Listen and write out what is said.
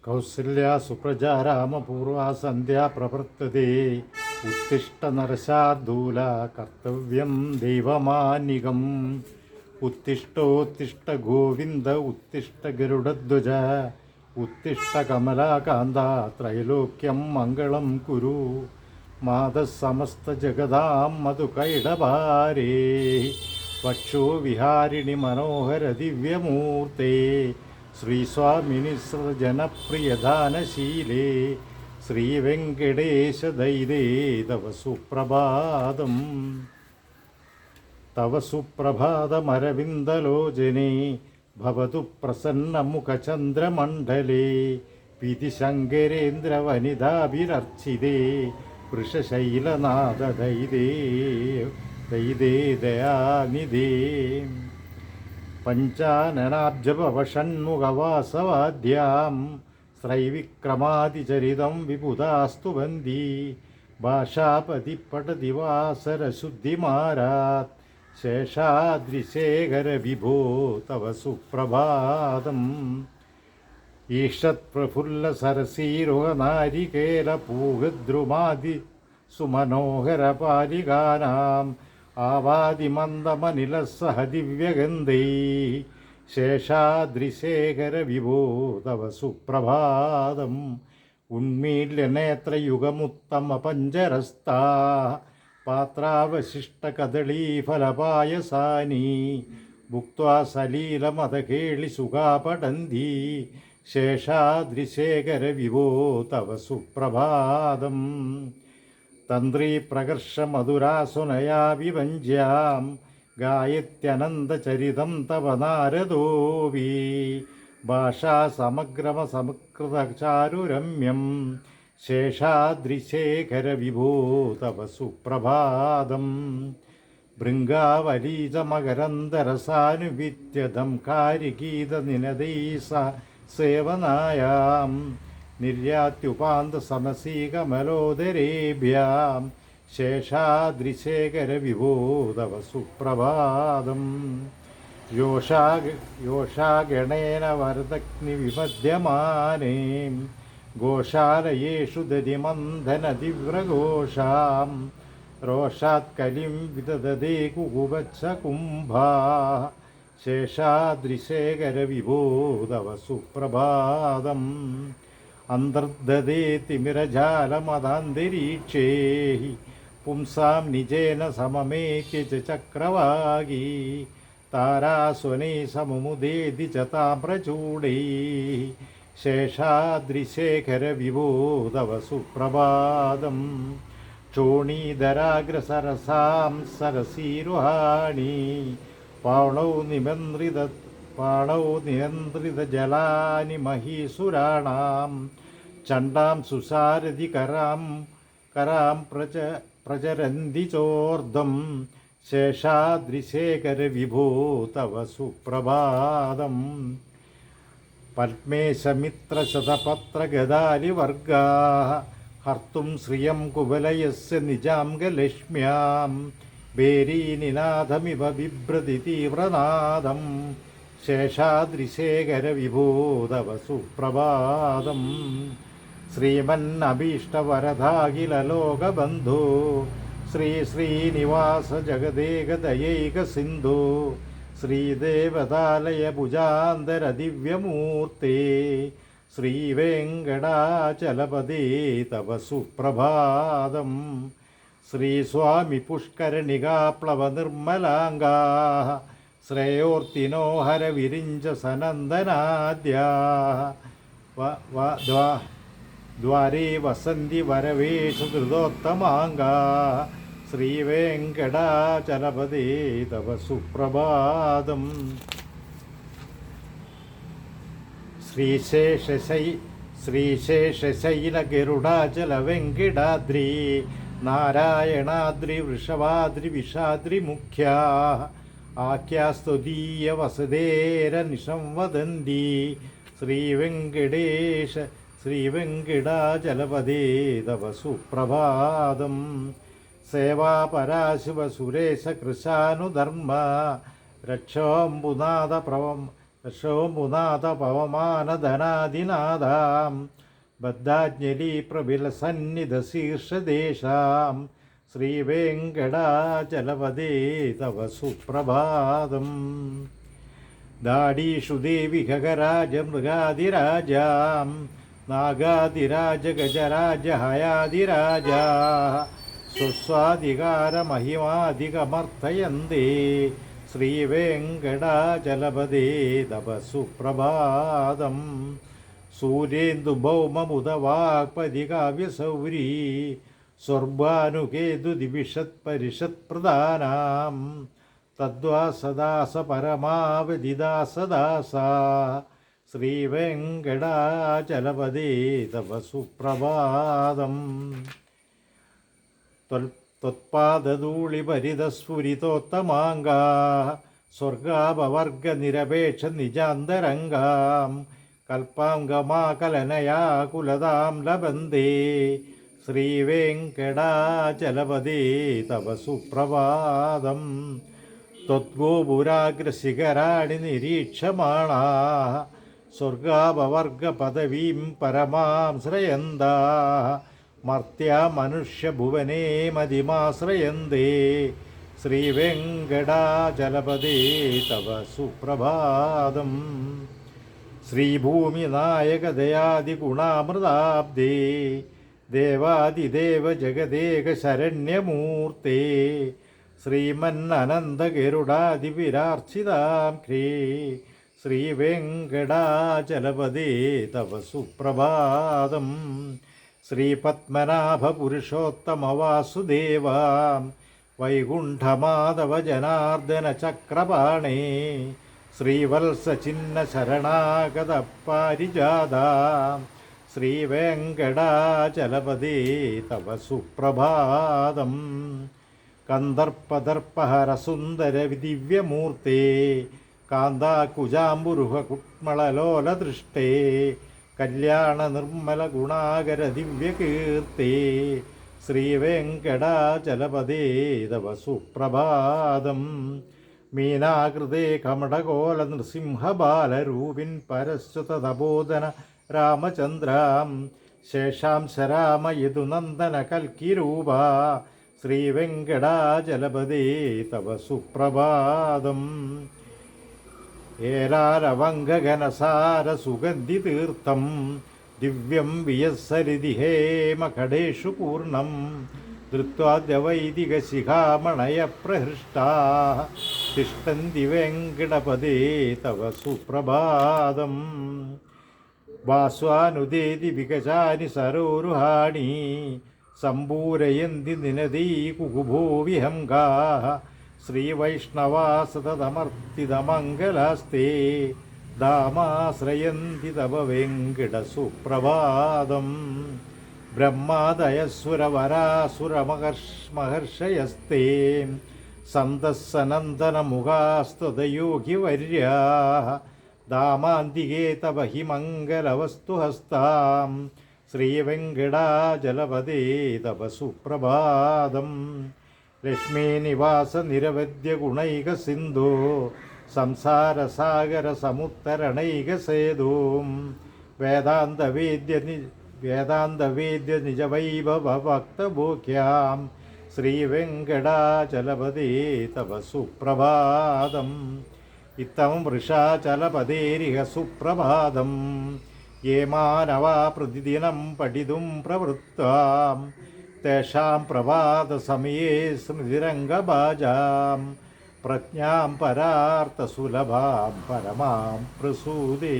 കൗസല്യാ സുപ്രജാ രാമപൂർവാ സന്ധ്യാ പ്രവർത്തതേ ഉത്തിഷ്ഠ നരശാർദൂല കർത്തവ്യം ദൈവമാനികം ഉത്തിഷ്ഠോത്തിഷ്ഠ ഗോവിന്ദ ഉത്തിഷ്ഠ ഗരുഡധ്വജ ഉത്തിഷ്ഠ കമലാകാന്ത ത്രൈലോക്യം മംഗളം കുരു മാതസമസ്ത ജഗതാം മധുകൈടഭാരേ വക്ഷോ വിഹാരിണി മനോഹര ദിവ്യമൂർത്തേ ശ്രീസ്വാമിനി സൃജനപ്രിയദാനശീലേ ശ്രീവെങ്കടേശദൈതേ തവ സുപ്രഭാതം തവ സുപ്രഭാതമരവിന്ദലോചനേ ഭവതു പ്രസന്നമുഖചന്ദ്രമണ്ഡലേ വിധിശങ്കരേന്ദ്രവനിതാഭിരർച്ചിതേ വൃഷശൈലനാഥ ദൈതേ ദൈതേ ദയാനിധേ പഞ്ചാനനാബ്ജപവഷൺമുഖവാസവാദ്യാം ശ്രൈവിക്രമാതിചരിതം വിബുധാസ്തു വന്ദി ഭാഷാപതി പടതി വാസരശുദ്ധിമാരാത് ശേഷാദ്രിശേഖര വിഭോ തവ സുപ്രഭാതം ഈഷത് പ്രഫുല്ല സരസീരോഹനാരികേല പൂഗദ്രുമാതി സുമനോഹര പാലികാനാം ആവാദിമന്ദമനിലസഹ ദിവ്യഗന്ധൈ ശേഷാദ്രിശേഖര വിഭോ തവ സുപ്രഭാതം ഉന്മീല്യനേത്രയുഗമുത്തമ പഞ്ചരസ്താ പാത്രാവശിഷ്ടകദളീഫലപായസാനി ഭുക്ത്വാ സലീലമതകേളിസുഖാ പടന്തി ശേഷാദ്രിശേഖര വിഭോ തവ സുപ്രഭാതം തന്ത്രീ പ്രകർഷ മധുരാസുനയാ വിഭഞ്ജ്യാം ഗായത്യനന്തചരിതം തവ നാരദോവി ഭാഷാസമഗ്രമസമകൃതചാരുരമ്യം ശേഷാദ്രിശേഖര വിഭോ തവ സുപ്രഭാതം ഭൃംഗാവലീജമകരന്തരസാനുവിത്യതം കാരിഗീതനിനദൈസ സേവനായാം നിർയാത്യുപാന്തസമസീകമലോദരേഭ്യാം ശേഷാദ്രിശേഖര വിഭോ തവ സുപ്രഭാതം യോഷാഗണേന വരദഗ്നിവിമധ്യമാനേ ഗോശാലയേഷു ദതിമന്ധനദിവ്രഘോഷാം രോഷാത്കലിം വിദദേ കുകുവത്സ കുംഭാ ശേഷാദ്രിശേഖര വിഭോ തവ സുപ്രഭാതം അന്തർദദേ തിമിരജാലമതാന്തരീക്ഷേ പുംസാം നിജേന സമമേത്യ ചക്രവാഗീ താരാസ്വനൈ സമുമുദേതി ച താമ്രചൂടൈ ശേഷാദ്രിശേഖര വിഭോ തവ സുപ്രഭാതം ക്ഷോണീധരാഗ്രസരസാം സരസീരുഹാണി പാണൗ നിയന്ത്രിതജലാനി മഹീസുരാണാം ചണ്ഡാം സുസാരഥി കരാം പ്രചരന്തി ചോർദ്ധം ശേഷാദ്രിശേഖര വിഭോ തവ സുപ്രഭാതം പത്മേശമിത്രശതപത്രഗദാലിവർഗാ ഹർത്തും ശ്രിയം കുവലയസ്യ നിജാംഗലക്ഷ്മ്യാം ഭേരീനിനാഥമിവ ബിഭ്രതി തീവ്രനാദം ശേഷാദ്രിശേഖര വിഭോ തവ സുപ്രഭാതം ശ്രീമന്നഭീഷ്ടവരദാഖിലലോകബന്ധോ ശ്രീനിവാസ ജഗദേകദയൈക സിന്ധു ശ്രീദേവതാലയ ഭുജാന്തര ദിവ്യമൂർത്തേ ശ്രീവേങ്കടാചലപദേ തവ സുപ്രഭാതം ശ്രീസ്വാമി പുഷ്കരണികാപ്ലവ നിർമ്മലാംഗാ ശ്രേയോർത്തിനോ ഹരവിരിഞ്ച സനന്ദനാദ്യാ ദ്വാരേ വസന്തി വരവേഷു ധൃതോത്തമാംഗാ ശ്രീവേങ്കടാചലപദേ തവ സുപ്രഭാതം ശ്രീശേഷശൈലഗരുഡാചലവെങ്കിടാദ്രി നാരായണാദ്രി വൃഷഭാദ്രി വിഷാദ്രി മുഖ്യാ ആഖ്യാസ്തുതീയ വസുധേരനിശം വദന്തി ശ്രീവെങ്കടാചലപദേ തവ സുപ്രഭാതം സേവാപരാശിവസുരേശ കൃശാനുധർമ്മ രക്ഷോംബുനാഥ ഹർഷോമുനാഥ പവമാനധനാദിനാദാം ബദ്ധാജ്ഞലി പ്രബിലസന്നിധശീർഷദേശാം ശ്രീവേങ്കടാചലപദേ തവ സുപ്രഭാതം. ദാഡീഷു ദേവി ഖഗരാജമൃഗാദിരാജാം നാഗാദിരാജ ഗജരാജ ഹയാദിരാജ സ്വസ്വാധികാരമഹിമാധികമർത്ഥയന്തേ ശ്രീവേങ്കടാചലപദേ തവ സുപ്രഭാതം. സൂര്യേന്ദുഭൗമമുദവാക്പതികാവ്യസൗരീ സ്വർഭാനുകേതുദിവിഷത്പരിഷത്പ്രധാനാം തദ്വാസദാസ പരമാവധിദാസദാസ ശ്രീവേങ്കടാചലപദേ തവ സുപ്രഭാതം. ത്വത്പാദധൂളിപരിതസ്ഫുരിതോത്തമാംഗാ സ്വർഗാപവർഗനിരപേക്ഷ നിജാന്തരംഗാം കൽപ്പാംഗമാകലനയാ കുലതാം ലഭന്തേ ശ്രീവേങ്കടാചലപദേ തവ സുപ്രഭാതം. ത്വദ്ഗോപുരാഗ്രശിഖരാണി നിരീക്ഷമാണാ സ്വർഗാപവർഗപദവീം പരമാം ശ്രയന്താ മർത്യാ മനുഷ്യഭുവനേ മതിമാശ്രയന്തേ ശ്രീവേങ്കടാചലപദേ തവ സുപ്രഭാതം. ശ്രീഭൂമിനായകദയാദിഗുണാമൃതാബ്ദേ ദേവാദിദേവ ജഗദേക ശരണ്യമൂർത്തേ ശ്രീമന്നനന്ദഗരുഡാദിവിരാർച്ചിതാം ഖ്രേ ശ്രീവേങ്കടാചലപദേ തവ സുപ്രഭാതം. ശ്രീപത്മനാഭപുരുഷോത്തമവാസുദേവ വൈകുണ്ഠമാധവ ജനാർദ്ദന ചക്രപാണേ ശ്രീവത്സചിഹ്നശരണാഗതപാരിജാത ശ്രീവേങ്കടാചലപദേ തവ സുപ്രഭാതം. കന്ദർപ്പദർപ്പഹരസുന്ദരദിവ്യമൂർത്തേ കാന്താകുജാംബുരുഹകുട്മളലോലദൃഷ്ടേ കല്യാണനിർമ്മലഗുണാകരദിവ്യകീർത്തേ ശ്രീവേങ്കടാചലപദേ തവ സുപ്രഭാതം. മീനാകൃതേ കമടകോലനൃസിംഹബാലരൂപിൻ പരശ്രുതബോധന രാമചന്ദ്രാം ശേഷാംശരാമയദുനന്ദന കൽക്കിരൂപ ശ്രീവേങ്കടാചലപദേ തവ സുപ്രഭാതം. ഏലാരവംഗഘനസാരസുഗന്ധിതീർത്ഥം ദിവ്യം വിയസ്സരിതി ഹേമഖടേഷു പൂർണം ധൃത്വാദ്യവൈദികശിഖാമണയ പ്രഹൃഷ്ടാ തിഷ്ടന്തി വെങ്കടപദേ തവ സുപ്രഭാതം. വാസ്വാനുദേതി വികചാനി സരോരുഹാണി സമ്പൂരയന്തി നിനദീ കുകുഭോ വിഹംഗാ ശ്രീവൈഷ്ണവാ സതതമർത്തിതമംഗലാസ്തേ ദാമാശ്രയന്തി തവ വെങ്കട സുപ്രഭാതം. ബ്രഹ്മാദയസുരവരാസുരമഹർഷയസ്തേ സന്തസ്സനന്ദനമുഖാസ്തുതയോഗിവർയാ ദാമാന്തികേ തവ ഹി മംഗലവസ്തുഹസ്താം ശ്രീവേങ്കടാചലപദേ തവ സുപ്രഭാതം. ലക്ഷ്മീനിവാസ നിരവധ്യ ഗുണൈക സിന്ധു സംസാരസാഗര സമുത്തരണൈകസേതും വേദാന്തവേദ്യ നിജവൈഭവ ഭക്തഭോഗ്യാം ശ്രീവേങ്കടാചലപദേ തവ സുപ്രഭാതം. ഇത്തം വൃഷാചലപദേരിഹ സുപ്രഭാതം. യേ മാനവാ പ്രതിദിനം പഠിതും പ്രവൃത്താം തേഷാം പ്രഭാതസമയേ സ്മൃതിരംഗഭാജാം പ്രജ്ഞാം പരാർത്ഥസുലഭാം പരമാം പ്രസൂദേ.